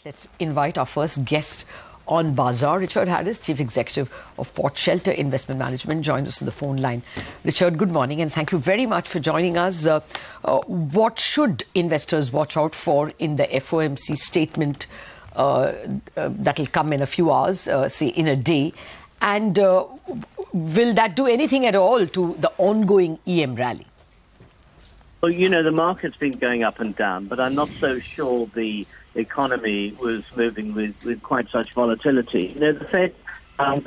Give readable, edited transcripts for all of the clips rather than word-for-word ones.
Let's invite our first guest on Bazaar. Richard Harris, Chief Executive of Port Shelter Investment Management, joins us on the phone line. Richard, good morning and thank you very much for joining us. What should investors watch out for in the FOMC statement that will come in a few hours, say in a day? And will that do anything at all to the ongoing EM rally? Well, the market's been going up and down, but I'm not so sure the economy was moving with quite such volatility. The Fed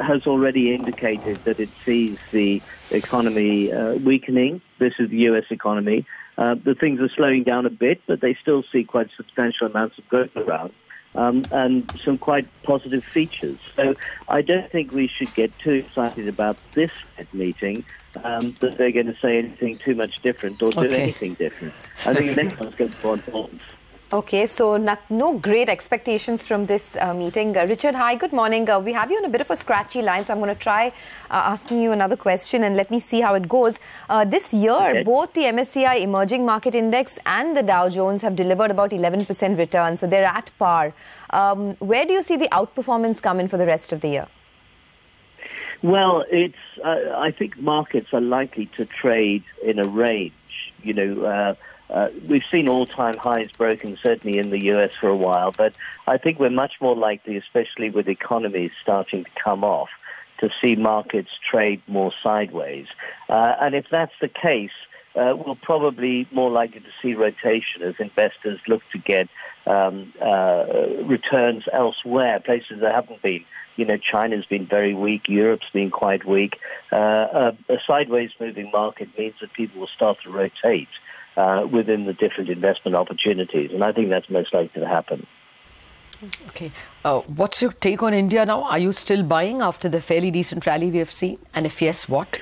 has already indicated that it sees the economy weakening. This is the U.S. economy. The things are slowing down a bit, but they still see quite substantial amounts of growth around and some quite positive features. So I don't think we should get too excited about this Fed meeting, that they're going to say anything too much different or do anything different. I think the next one's going to be more important. Okay, so no great expectations from this meeting. Richard, hi, good morning. We have you on a bit of a scratchy line, so I'm going to try asking you another question and let me see how it goes. This year, both the MSCI Emerging Market Index and the Dow Jones have delivered about 11% return, so they're at par. Where do you see the outperformance come in for the rest of the year? Well, I think markets are likely to trade in a range. We've seen all-time highs broken, certainly in the U.S. for a while, but I think we're much more likely, especially with economies starting to come off, to see markets trade more sideways. And if that's the case, we're probably more likely to see rotation as investors look to get returns elsewhere, places that haven't been. China's been very weak, Europe's been quite weak. A sideways moving market means that people will start to rotate within the different investment opportunities, and I think that's most likely to happen. Okay. What's your take on India now? Are you still buying after the fairly decent rally we have seen? And if yes, what?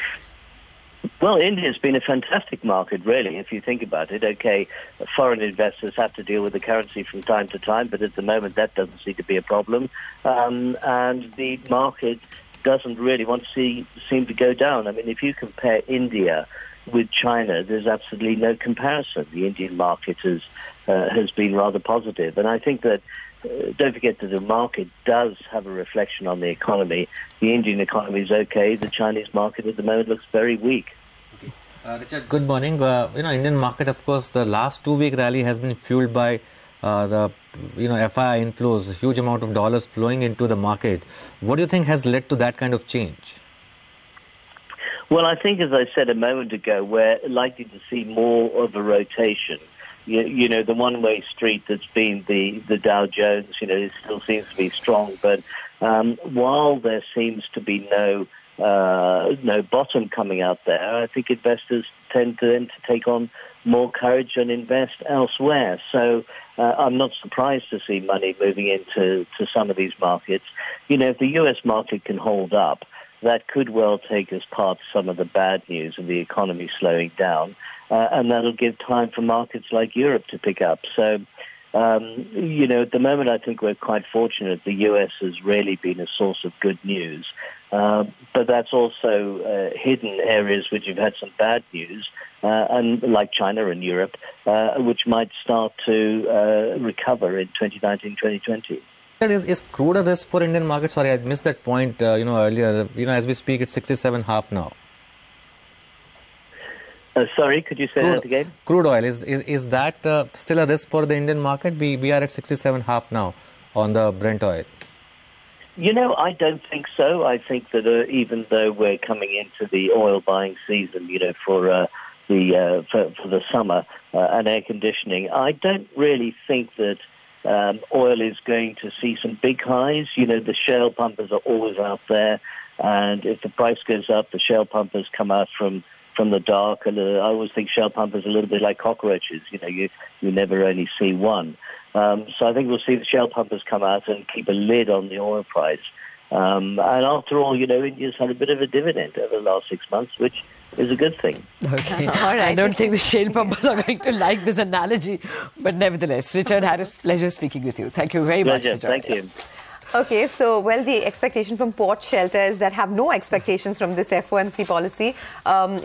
Well, India's been a fantastic market, really, if you think about it. Okay, foreign investors have to deal with the currency from time to time, but at the moment that doesn't seem to be a problem. And the market doesn't really seem to go down. I mean, if you compare India with China, there's absolutely no comparison. The Indian market has been rather positive. And I think that, don't forget that the market does have a reflection on the economy. The Indian economy is okay. The Chinese market at the moment looks very weak. Okay. Richard, good morning. Indian market, of course, the last 2-week rally has been fueled by the FII inflows, huge amount of dollars flowing into the market. What do you think has led to that kind of change? Well, I think, as I said a moment ago, we're likely to see more of a rotation. The one-way street that's been the Dow Jones, it still seems to be strong. But while there seems to be no bottom coming out there, I think investors tend to take on more courage and invest elsewhere. So I'm not surprised to see money moving into some of these markets. If the U.S. market can hold up, that could well take us past some of the bad news of the economy slowing down, and that'll give time for markets like Europe to pick up. So, at the moment, I think we're quite fortunate. The U.S. has really been a source of good news, but that's also hidden areas which have had some bad news, and like China and Europe, which might start to recover in 2019, 2020. Is crude a risk for Indian market? Sorry, I missed that point, earlier. As we speak, it's 67.5 now. Sorry, could you say that again? Crude oil, is that still a risk for the Indian market? We are at 67.5 now on the Brent oil. I don't think so. I think that even though we're coming into the oil buying season, for the summer and air conditioning, I don't really think that oil is going to see some big highs. The shale pumpers are always out there, and if the price goes up, the shale pumpers come out from the dark. And I always think shale pumpers are a little bit like cockroaches. You never only see one. So I think we'll see the shale pumpers come out and keep a lid on the oil price. And after all, India's had a bit of a dividend over the last 6 months, which is a good thing. Okay. All right. I don't think the shale pumpers are going to like this analogy, but nevertheless, Richard Harris, pleasure speaking with you. Thank you very much for joining us. Thank you. Okay, so, well, the expectation from port shelters that have no expectations from this FOMC policy,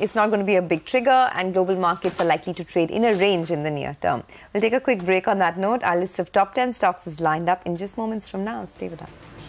it's not going to be a big trigger, and global markets are likely to trade in a range in the near term. We'll take a quick break on that note. Our list of top 10 stocks is lined up in just moments from now. Stay with us.